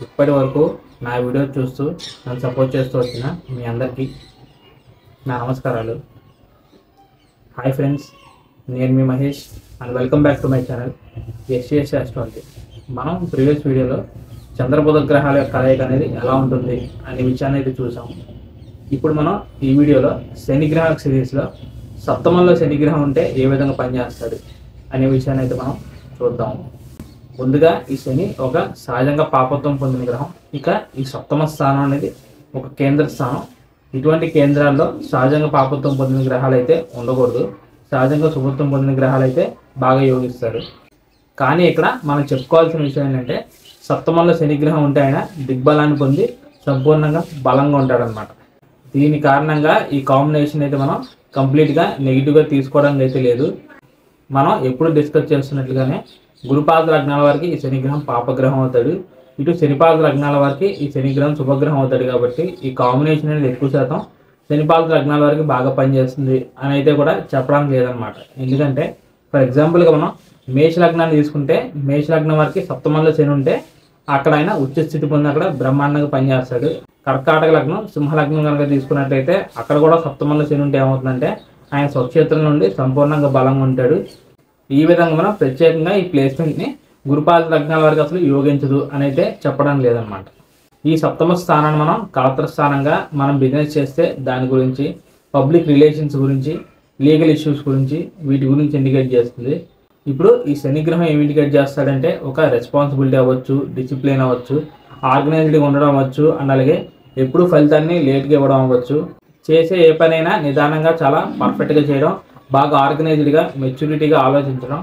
ఇప్పటి వరకు నా వీడియో చూస్తూ నన్ను సపోర్ట్ చేస్తూ వచ్చిన మీ అందరికీ నా నమస్కారాలు. హాయ్ ఫ్రెండ్స్, నేను మీ Mahesh and welcome back to my channel SS astrology. మనం ప్రీవియస్ వీడియోలో చంద్రబుధ గ్రహాల యొక్క కలయిక అనేది ఎలా ఉంటుంది అనే విషయాన్ని అయితే చూసాం. ఇప్పుడు మనం ఈ వీడియోలో శనిగ్రహ సిరీస్లో సప్తమంలో శనిగ్రహం ఉంటే ఏ విధంగా పనిచేస్తాడు అనే విషయాన్ని అయితే మనం చూద్దాం. ముందుగా ఈ శని ఒక సహజంగా పాపత్వం పొందిన గ్రహం. ఇక ఈ సప్తమ స్థానం అనేది ఒక కేంద్ర స్థానం. ఇటువంటి కేంద్రాల్లో సహజంగా పాపత్వం పొందిన గ్రహాలు అయితే ఉండకూడదు. సహజంగా శుభత్వం పొందిన గ్రహాలు అయితే బాగా యోగిస్తారు. కానీ ఇక్కడ మనం చెప్పుకోవాల్సిన విషయం ఏంటంటే సప్తమంలో శనిగ్రహం ఉంటే ఆయన దిగ్బలాన్ని పొంది సంపూర్ణంగా బలంగా ఉంటాడనమాట. దీని కారణంగా ఈ కాంబినేషన్ అయితే మనం కంప్లీట్గా నెగిటివ్గా తీసుకోవడానికి అయితే లేదు. మనం ఎప్పుడు డిస్కస్ చేస్తున్నట్లుగానే గురుపాద లగ్నాల వారికి ఈ శనిగ్రహం పాపగ్రహం అవుతాడు, ఇటు శనిపాద లగ్నాల వారికి ఈ శనిగ్రహం శుభగ్రహం అవుతాడు. కాబట్టి ఈ కాంబినేషన్ అనేది ఎక్కువ శాతం శనిపాద లగ్నాల వారికి బాగా పనిచేస్తుంది అని అయితే కూడా చెప్పడానికి లేదనమాట. ఎందుకంటే ఫర్ ఎగ్జాంపుల్గా మనం మేష లగ్నాన్ని తీసుకుంటే మేష లగ్నం వారికి సప్తమంలో శని ఉంటే అక్కడ ఆయన ఉచ్చస్థితి పొంది అక్కడ బ్రహ్మాండంగా పనిచేస్తాడు. కర్కాటక లగ్నం సింహ లగ్నం కనుక తీసుకున్నట్లయితే అక్కడ కూడా సప్తమంలో శని ఉంటే ఏమవుతుందంటే ఆయన స్వక్షేత్రం నుండి సంపూర్ణంగా బలంగా ఉంటాడు. ఈ విధంగా మనం ప్రత్యేకంగా ఈ ప్లేస్మెంట్ని గురుపాద లగ్నాల వారికి అసలు యోగించదు అని అయితే చెప్పడం లేదనమాట. ఈ సప్తమ స్థానాన్ని మనం కలత్ర స్థానంగా మనం బిజినెస్ చేస్తే దాని గురించి, పబ్లిక్ రిలేషన్స్ గురించి, లీగల్ ఇష్యూస్ గురించి, వీటి గురించి ఇండికేట్ చేస్తుంది. ఇప్పుడు ఈ శనిగ్రహం ఏమి ఇండికేట్ చేస్తాడంటే ఒక రెస్పాన్సిబిలిటీ అవ్వచ్చు, డిసిప్లిన్ అవ్వచ్చు, ఆర్గనైజ్డ్గా ఉండడం అవ్వచ్చు, అండ్ అలాగే ఎప్పుడు ఫలితాన్ని లేట్గా ఇవ్వడం అవ్వచ్చు. చేసే ఏ పనైనా నిదానంగా చాలా పర్ఫెక్ట్గా చేయడం, బాగా ఆర్గనైజ్డ్గా మెచ్యూరిటీగా ఆలోచించడం,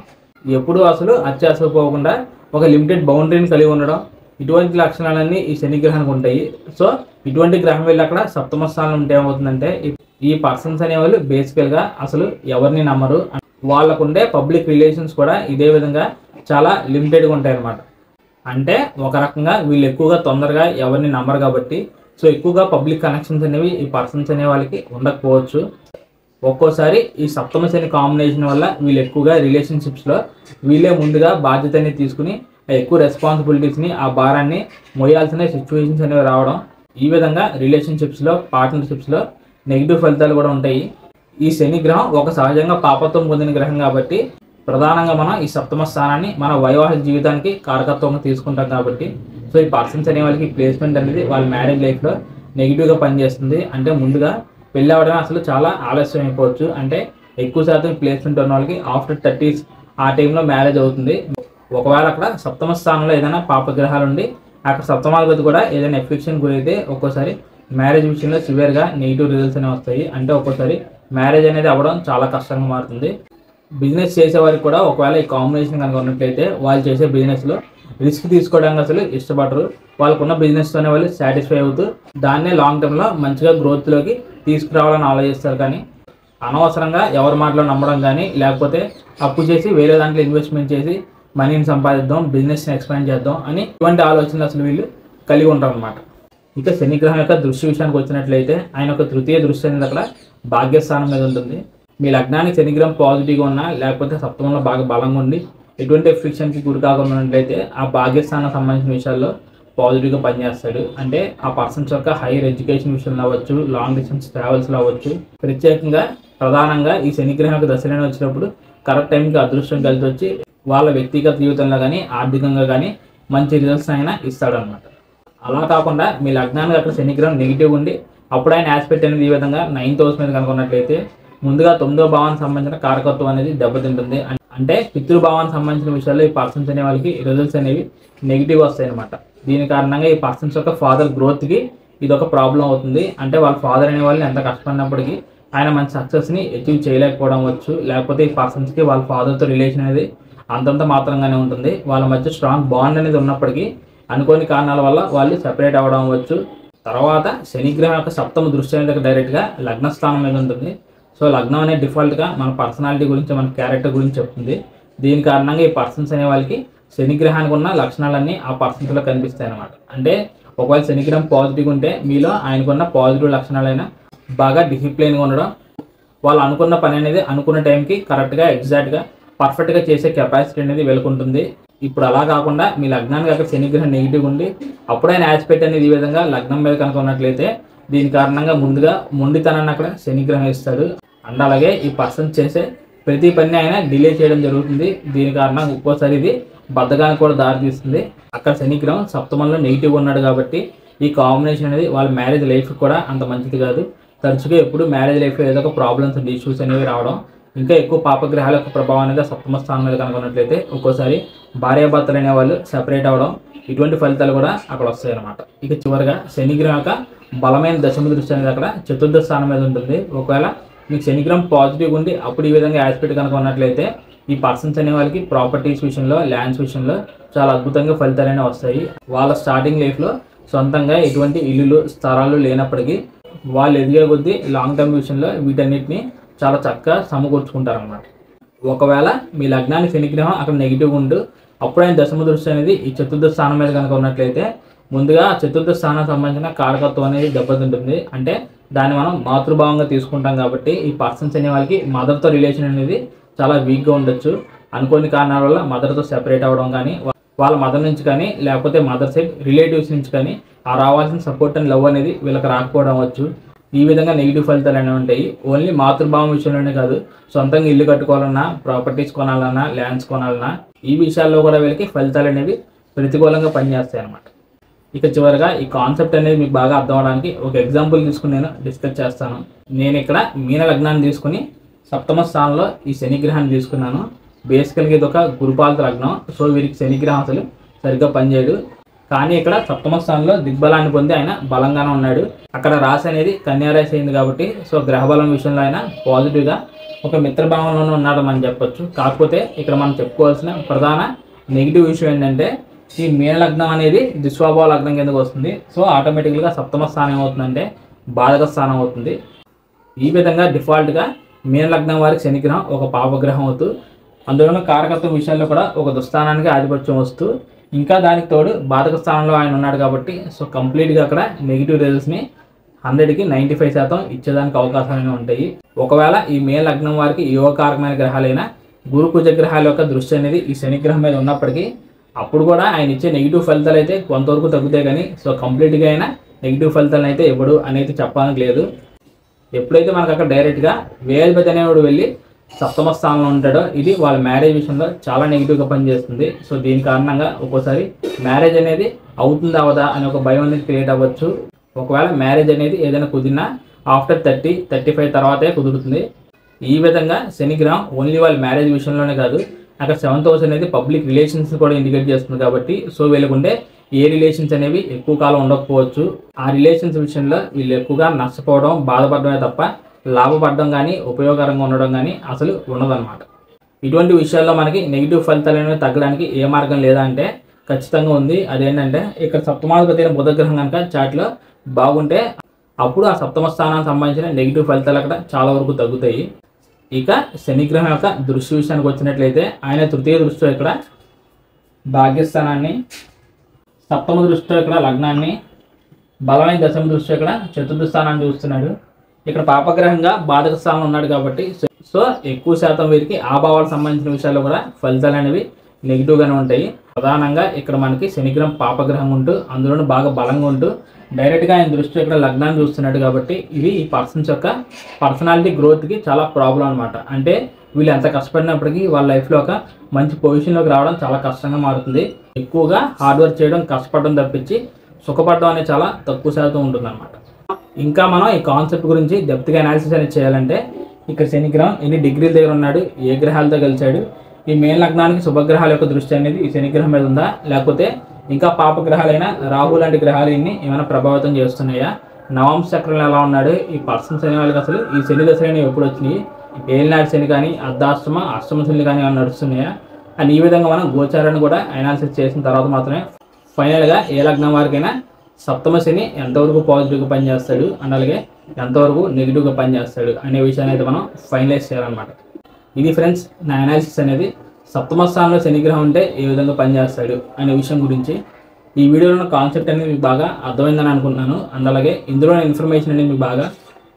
ఎప్పుడూ అసలు అత్యాసపోకుండా ఒక లిమిటెడ్ బౌండరీని కలిగి ఉండడం, ఇటువంటి లక్షణాలన్నీ ఈ శనిగ్రహానికి ఉంటాయి. సో ఇటువంటి గ్రహం వెళ్ళి అక్కడ సప్తమ స్థానం ఉంటే ఏమవుతుందంటే ఈ పర్సన్స్ అనేవాళ్ళు బేసికల్గా అసలు ఎవరిని నమ్మరు. వాళ్ళకుండే పబ్లిక్ రిలేషన్స్ కూడా ఇదే విధంగా చాలా లిమిటెడ్గా ఉంటాయి అన్నమాట. అంటే ఒక రకంగా వీళ్ళు ఎక్కువగా తొందరగా ఎవరిని నమ్మరు కాబట్టి సో ఎక్కువగా పబ్లిక్ కనెక్షన్స్ అనేవి ఈ పర్సన్స్ అనే వాళ్ళకి ఉండకపోవచ్చు. ఒక్కోసారి ఈ సప్తమ శని కాంబినేషన్ వల్ల వీళ్ళు ఎక్కువగా రిలేషన్షిప్స్లో వీళ్ళే ముందుగా బాధ్యతని తీసుకుని ఎక్కువ రెస్పాన్సిబిలిటీస్ని, ఆ భారాన్ని మోయాల్సిన సిచ్యువేషన్స్ అనేవి రావడం, ఈ విధంగా రిలేషన్షిప్స్లో, పార్ట్నర్షిప్స్లో నెగిటివ్ ఫలితాలు కూడా ఉంటాయి. ఈ శని గ్రహం ఒక సహజంగా పాపత్వం పొందిన గ్రహం కాబట్టి ప్రధానంగా మనం ఈ సప్తమ స్థానాన్ని మన వైవాహిక జీవితానికి కారకత్వంగా తీసుకుంటాం. కాబట్టి సో ఈ పర్సన్స్ అనే వాళ్ళకి ప్లేస్మెంట్ అనేది వాళ్ళ మ్యారేజ్ లైఫ్లో నెగిటివ్గా పనిచేస్తుంది. అంటే ముందుగా పెళ్ళి అవ్వడమే అసలు చాలా ఆలస్యం అయిపోవచ్చు. అంటే ఎక్కువ శాతం ప్లేస్మెంట్ ఉన్న వాళ్ళకి ఆఫ్టర్ 30s ఆ టైంలో మ్యారేజ్ అవుతుంది. ఒకవేళ అక్కడ సప్తమ స్థానంలో ఏదైనా పాపగ్రహాలు ఉండి అక్కడ సప్తమాధిపతి కూడా ఏదైనా ఎఫెక్షన్ గురైతే ఒక్కోసారి మ్యారేజ్ విషయంలో సివియర్గా నెగిటివ్ రిజల్ట్స్ అనేవి వస్తాయి. అంటే ఒక్కోసారి మ్యారేజ్ అనేది అవ్వడం చాలా కష్టంగా మారుతుంది. బిజినెస్ చేసేవారికి కూడా ఒకవేళ ఈ కాంబినేషన్ కనుక ఉన్నట్లయితే వాళ్ళు చేసే బిజినెస్లో రిస్క్ తీసుకోవడానికి అసలు ఇష్టపడరు. వాళ్ళకున్న బిజినెస్తోనే వాళ్ళు సాటిస్ఫై అవుతూ దాన్నే లాంగ్ టర్మ్లో మంచిగా గ్రోత్లోకి తీసుకురావాలని ఆలోచిస్తారు. కానీ అనవసరంగా ఎవరి మాటలో నమ్మడం కానీ లేకపోతే అప్పు చేసి వేరే దాంట్లో ఇన్వెస్ట్మెంట్ చేసి మనీని సంపాదిద్దాం, బిజినెస్ని ఎక్స్పాండ్ చేద్దాం అని ఇటువంటి ఆలోచనలు అసలు వీళ్ళు కలిగి ఉంటారు అన్నమాట. ఇక శనిగ్రహం యొక్క దృష్టి విషయానికి వచ్చినట్లయితే ఆయన యొక్క తృతీయ దృష్టి అనేది అక్కడ భాగ్యస్థానం మీద ఉంటుంది. మీ లగ్నానికి శనిగ్రహం పాజిటివ్గా ఉన్నా లేకపోతే సప్తమంలో బాగా బలంగా ఉండి ఎటువంటి ఎఫ్లిక్షన్కి గురి కాకుండా ఉన్నట్లయితే ఆ భాగ్యస్థానం సంబంధించిన విషయాల్లో పాజిటివ్గా పనిచేస్తాడు. అంటే ఆ పర్సన్స్ యొక్క హైయర్ ఎడ్యుకేషన్ విషయంలో అవ్వచ్చు, లాంగ్ డిస్టెన్స్ ట్రావెల్స్లో అవ్వచ్చు. ప్రత్యేకంగా ప్రధానంగా ఈ శనిగ్రహం యొక్క దశలను వచ్చినప్పుడు కరెక్ట్ టైంకి అదృష్టం కలిసి వచ్చి వాళ్ళ వ్యక్తిగత జీవితంలో కానీ ఆర్థికంగా కానీ మంచి రిజల్ట్స్ అయినా ఇస్తాడనమాట. అలా కాకుండా మీ లగ్నానికి అక్కడ శనిగ్రహం నెగిటివ్ ఉండి అప్పుడు ఆయన ఆస్పెక్ట్ అనేది ఈ విధంగా 9th హౌస్ మీద కనుకున్నట్లయితే ముందుగా 9వ భావానికి సంబంధించిన కారకత్వం అనేది దెబ్బతింటుంది. అంటే పితృభావానికి సంబంధించిన విషయాల్లో ఈ పర్సన్స్ అనే వాళ్ళకి రిజల్ట్స్ అనేవి నెగిటివ్ వస్తాయి అనమాట. దీని కారణంగా ఈ పర్సన్స్ యొక్క ఫాదర్ గ్రోత్కి ఇది ఒక ప్రాబ్లం అవుతుంది. అంటే వాళ్ళ ఫాదర్ అనే వాళ్ళని ఎంత కష్టపడినప్పటికీ ఆయన మంచి సక్సెస్ని అచీవ్ చేయలేకపోవడం వచ్చు. లేకపోతే ఈ పర్సన్స్కి వాళ్ళ ఫాదర్తో రిలేషన్ అనేది అంతంత మాత్రంగానే ఉంటుంది. వాళ్ళ మధ్య స్ట్రాంగ్ బాండ్ అనేది ఉన్నప్పటికీ అనుకోని కారణాల వల్ల వాళ్ళు సెపరేట్ అవ్వడం అవ్వచ్చు. తర్వాత శనిగ్రహం యొక్క సప్తమ దృష్టి అనేది డైరెక్ట్గా లగ్నస్థానం మీద ఉంటుంది. సో లగ్నం అనేది డిఫాల్ట్గా మన పర్సనాలిటీ గురించి, మన క్యారెక్టర్ గురించి చెప్తుంది. దీని కారణంగా ఈ పర్సన్స్ అనే వాళ్ళకి శనిగ్రహానికి ఉన్న లక్షణాలన్నీ ఆ పర్సన్స్లో కనిపిస్తాయి అన్నమాట. అంటే ఒకవేళ శనిగ్రహం పాజిటివ్గా ఉంటే మీలో ఆయనకున్న పాజిటివ్ లక్షణాలైనా బాగా డిసిప్లైన్గా ఉండడం, వాళ్ళు అనుకున్న పని అనేది అనుకున్న టైంకి కరెక్ట్గా ఎగ్జాక్ట్గా పర్ఫెక్ట్గా చేసే కెపాసిటీ అనేది వెలుకుంటుంది. ఇప్పుడు అలా కాకుండా మీ లగ్నానికి అక్కడ శనిగ్రహం నెగిటివ్ ఉండి అప్పుడైనా ఆస్పెక్ట్ అనేది ఈ విధంగా లగ్నం మీద కనుక ఉన్నట్లయితే దీని కారణంగా ముందుగా మొండితనాన్ని అక్కడ శనిగ్రహం ఇస్తాడు. అండ్ అలాగే ఈ పర్సన్ చేసే ప్రతి పని ఆయన డిలే చేయడం జరుగుతుంది. దీని కారణంగా ఒక్కోసారి ఇది బద్ధకానికి కూడా దారితీస్తుంది. అక్కడ శనిగ్రహం సప్తమంలో నెగిటివ్ ఉన్నాడు కాబట్టి ఈ కాంబినేషన్ అనేది వాళ్ళ మ్యారేజ్ లైఫ్ కూడా అంత మంచిది కాదు. తరచుగా ఎప్పుడు మ్యారేజ్ లైఫ్లో ఏదో ఒక ప్రాబ్లమ్స్ అండ్ ఇష్యూస్ అనేవి రావడం, ఇంకా ఎక్కువ పాపగ్రహాల యొక్క ప్రభావం అనేది సప్తమ స్థానం మీద కనుగొన్నట్లయితే ఒక్కోసారి భార్యాభర్తలు అనేవాళ్ళు సెపరేట్ అవ్వడం, ఇటువంటి ఫలితాలు కూడా అక్కడ వస్తాయి అన్నమాట. ఇక చివరిగా శనిగ్రహం యొక్క బలమైన దశమ దృష్టి అనేది అక్కడ చతుర్థ స్థానం మీద ఉంటుంది. ఒకవేళ మీకు శనిగ్రహం పాజిటివ్ ఉండి అప్పుడు ఈ విధంగా ఆస్పెక్ట్ కనుక ఉన్నట్లయితే ఈ పర్సన్స్ అనే వాళ్ళకి ప్రాపర్టీస్ విషయంలో, ల్యాండ్స్ విషయంలో చాలా అద్భుతంగా ఫలితాలు అనేవి వస్తాయి. వాళ్ళ స్టార్టింగ్ లైఫ్లో సొంతంగా ఎటువంటి ఇల్లులు స్థలాలు లేనప్పటికీ వాళ్ళు ఎదిగే కొద్దీ లాంగ్ టర్మ్ విషయంలో వీటన్నిటిని చాలా చక్కగా సమకూర్చుకుంటారు అన్నమాట. ఒకవేళ మీ లగ్నానికి శనిగ్రహం అక్కడ నెగిటివ్ ఉంటూ అప్పుడైన దశమ దృష్టి అనేది ఈ చతుర్థ స్థానం మీద కనుక ఉన్నట్లయితే ముందుగా చతుర్థ స్థానం సంబంధించిన కారకత్వం అనేది దెబ్బతింటుంది. అంటే దాన్ని మనం మాతృభావంగా తీసుకుంటాం కాబట్టి ఈ పర్సన్స్ అనే వాళ్ళకి మదర్తో రిలేషన్ అనేది చాలా వీక్గా ఉండొచ్చు. అనుకోని కారణాల వల్ల మదర్తో సెపరేట్ అవ్వడం కానీ, వాళ్ళ మదర్ నుంచి కానీ, లేకపోతే మదర్ సైడ్ రిలేటివ్స్ నుంచి కానీ ఆ రావాల్సిన సపోర్ట్ అండ్ లవ్ అనేది వీళ్ళకి రాకపోవడం అవ్వచ్చు. ఈ విధంగా నెగిటివ్ ఫలితాలు అనేవి ఉంటాయి. ఓన్లీ మాతృభావం విషయంలోనే కాదు, సొంతంగా ఇల్లు కట్టుకోవాలన్నా, ప్రాపర్టీస్ కొనాలన్నా, ల్యాండ్స్ కొనాలన్నా ఈ విషయాల్లో కూడా వీళ్ళకి ఫలితాలు అనేవి ప్రతికూలంగా పనిచేస్తాయి అన్నమాట. ఇక చివరిగా ఈ కాన్సెప్ట్ అనేది మీకు బాగా అర్థం అవడానికి ఒక ఎగ్జాంపుల్ తీసుకుని నేను డిస్కస్ చేస్తాను. నేను ఇక్కడ మీన లగ్నాన్ని తీసుకుని సప్తమ స్థానంలో ఈ శనిగ్రహాన్ని తీసుకున్నాను. బేసికల్గా ఇది ఒక గురుపాలిత లగ్నం. సో వీరికి శనిగ్రహం అసలు సరిగ్గా పనిచేయడు. కానీ ఇక్కడ సప్తమ స్థానంలో దిగ్బలాన్ని పొంది ఆయన బలంగానే ఉన్నాడు. అక్కడ రాశి అనేది కన్యారాశి అయింది కాబట్టి సో గ్రహబలం విషయంలో ఆయన పాజిటివ్గా ఒక మిత్రభావంలోనే ఉన్నాడు అని చెప్పొచ్చు. కాకపోతే ఇక్కడ మనం చెప్పుకోవాల్సిన ప్రధాన నెగిటివ్ విషయం ఏంటంటే ఈ మీన లగ్నం అనేది దుస్వభావ లగ్నం కిందకు వస్తుంది. సో ఆటోమేటిక్గా సప్తమ స్థానం ఏమవుతుందంటే బాధక స్థానం అవుతుంది. ఈ విధంగా డిఫాల్ట్గా మీన లగ్నం వారికి శనిగ్రహం ఒక పాపగ్రహం అవుతూ అందులోనూ కారకత్వం విషయాల్లో కూడా ఒక దుస్థానానికి ఆధిపత్యం వస్తూ ఇంకా దానికి తోడు బాధక స్థానంలో ఆయన ఉన్నాడు కాబట్టి సో కంప్లీట్గా అక్కడ నెగిటివ్ రిజల్ట్స్ని 100కి 95% ఇచ్చేదానికి అవకాశాలు ఉంటాయి. ఒకవేళ ఈ మీన లగ్నం వారికి యోగకారకమైన గ్రహాలైన గురు కుజ గ్రహాల యొక్క దృష్టి అనేది ఈ శనిగ్రహం మీద ఉన్నప్పటికీ అప్పుడు కూడా ఆయన ఇచ్చే నెగిటివ్ ఫలితాలు అయితే కొంతవరకు తగ్గుతాయి. కానీ సో కంప్లీట్గా అయినా నెగిటివ్ ఫలితాలను అయితే ఇవ్వడు అనేది చెప్పడానికి లేదు. ఎప్పుడైతే మనకు అక్కడ డైరెక్ట్గా వ్యయాధిపతి అనేవాడు వెళ్ళి సప్తమ స్థానంలో ఉంటాడో ఇది వాళ్ళ మ్యారేజ్ విషయంలో చాలా నెగిటివ్గా పనిచేస్తుంది. సో దీని కారణంగా ఒక్కోసారి మ్యారేజ్ అనేది అవుతుందా అవదా అనే ఒక భయం అనేది క్రియేట్ అవ్వచ్చు. ఒకవేళ మ్యారేజ్ అనేది ఏదైనా కుదిరినా ఆఫ్టర్ 30-35 తర్వాతే కుదురుతుంది. ఈ విధంగా శనిగ్రహం ఓన్లీ వాళ్ళ మ్యారేజ్ విషయంలోనే కాదు, అక్కడ 7th హౌస్ అనేది పబ్లిక్ రిలేషన్స్ కూడా ఇండికేట్ చేస్తుంది కాబట్టి సో వీళ్ళకుండే ఏ రిలేషన్స్ అనేవి ఎక్కువ కాలం ఉండకపోవచ్చు. ఆ రిలేషన్స్ విషయంలో వీళ్ళు ఎక్కువగా నష్టపోవడం, బాధపడడమే తప్ప లాభపడడం కానీ ఉపయోగకరంగా ఉండడం కానీ అసలు ఉండదన్నమాట. ఇటువంటి విషయాల్లో మనకి నెగిటివ్ ఫలితాలు అనేవి తగ్గడానికి ఏ మార్గం లేదా అంటే ఖచ్చితంగా ఉంది. అదేంటంటే ఇక్కడ సప్తమాధిపతి అయిన బుధగ్రహం కనుక చాట్లో బాగుంటే అప్పుడు ఆ సప్తమ స్థానానికి సంబంధించిన నెగిటివ్ ఫలితాలు అక్కడ చాలా వరకు తగ్గుతాయి. ఇక శనిగ్రహం యొక్క దృష్టి విషయానికి వచ్చినట్లయితే ఆయన తృతీయ దృష్టిలో ఇక్కడ భాగ్యస్థానాన్ని, సప్తమ దృష్టిలో ఇక్కడ లగ్నాన్ని, బలమైన దశమ దృష్టిలో ఇక్కడ చతుర్థ స్థానాన్ని చూస్తున్నాడు. ఇక్కడ పాపగ్రహంగా బాధక స్థానంలో ఉన్నాడు కాబట్టి సో ఎక్కువ శాతం వీరికి ఆ భావాలకు సంబంధించిన విషయాల్లో కూడా ఫలితాలు అనేవి నెగిటివ్గానే ఉంటాయి. ప్రధానంగా ఇక్కడ మనకి శనిగ్రహం పాపగ్రహం ఉంటూ అందులోనూ బాగా బలంగా ఉంటూ డైరెక్ట్గా ఆయన దృష్టిలో ఇక్కడ లగ్నాన్ని చూస్తున్నాడు కాబట్టి ఇది ఈ పర్సన్స్ యొక్క పర్సనాలిటీ గ్రోత్కి చాలా ప్రాబ్లం అనమాట. అంటే వీళ్ళు ఎంత కష్టపడినప్పటికీ వాళ్ళ లైఫ్లో ఒక మంచి పొజిషన్లోకి రావడం చాలా కష్టంగా మారుతుంది. ఎక్కువగా హార్డ్ వర్క్ చేయడం, కష్టపడడం తప్పించి సుఖపడడం అనేది చాలా తక్కువ శాతం ఉంటుందన్నమాట. ఇంకా మనం ఈ కాన్సెప్ట్ గురించి డెప్త్గా అనాలిసిస్ అనేది చేయాలంటే ఇక్కడ శనిగ్రహం ఎన్ని డిగ్రీల దగ్గర ఉన్నాడు, ఏ గ్రహాలతో కలిశాడు, ఈ మీన లగ్నానికి శుభగ్రహాల యొక్క దృష్టి అనేది ఈ శనిగ్రహం మీద ఉందా, లేకపోతే ఇంకా పాపగ్రహాలైన రాహు లాంటి గ్రహాలు ఇన్ని ఏమైనా ప్రభావితం చేస్తున్నాయా, నవాంశ చక్రంలో ఎలా ఉన్నాడు, ఈ పర్సన్స్ అనే వాళ్ళకి అసలు ఈ శని దశలు ఎప్పుడు వచ్చినాయి, ఏలినాటి శని కానీ అష్టమ శని కానీ ఏమైనా నడుస్తున్నాయా అని ఈ విధంగా మనం గోచారాన్ని కూడా అనాలిసిస్ చేసిన తర్వాత మాత్రమే ఫైనల్గా ఏ లగ్నం వారికైనా సప్తమ శని ఎంతవరకు పాజిటివ్గా పనిచేస్తాడు అండ్ అలాగే ఎంతవరకు నెగిటివ్గా పనిచేస్తాడు అనే విషయాన్ని అయితే మనం ఫైనలైజ్ చేయాలన్నమాట. ఇది ఫ్రెండ్స్ నా అనాలిసిస్ అనేది సప్తమ స్థానంలో శనిగ్రహం ఉంటే ఏ విధంగా పనిచేస్తాడు అనే విషయం గురించి. ఈ వీడియోలో కాన్సెప్ట్ అనేది మీకు బాగా అర్థమైందని అనుకుంటున్నాను అండ్ అలాగే ఇందులో ఇన్ఫర్మేషన్ అనేది మీకు బాగా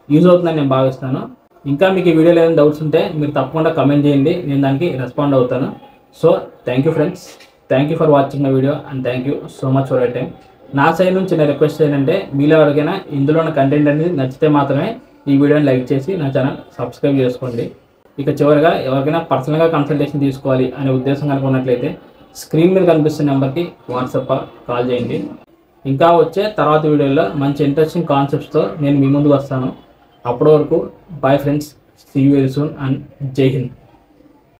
యూజ్ అవుతుందని నేను భావిస్తాను. ఇంకా మీకు ఈ వీడియోలో ఏదైనా డౌట్స్ ఉంటే మీరు తప్పకుండా కమెంట్ చేయండి, నేను దానికి రెస్పాండ్ అవుతాను. So thank you friends. Thank you for watching my video and thank you so much for your time. నా సైడ్ నుంచి చిన్న రిక్వెస్ట్ ఏంటంటే మీలో ఎవరికైనా ఇందులో ఉన్న కంటెంట్ అనేది నచ్చితే మాత్రమే ఈ వీడియోని లైక్ చేసి నా ఛానల్ సబ్స్క్రైబ్ చేసుకోండి. ఇక చివరిగా ఎవరికైనా పర్సనల్గా కన్సల్టేషన్ తీసుకోవాలి అనే ఉద్దేశం కనుక ఉన్నట్లయితే స్క్రీన్ మీద కనిపిస్తున్న నెంబర్కి వాట్సాప్ కాల్ చేయండి. ఇంకా వచ్చే తర్వాత వీడియోలో మంచి ఇంట్రెస్టింగ్ కాన్సెప్ట్స్తో నేను మీ ముందుకు వస్తాను. అప్పటి వరకు bye friends, see you very soon and Jai Hind.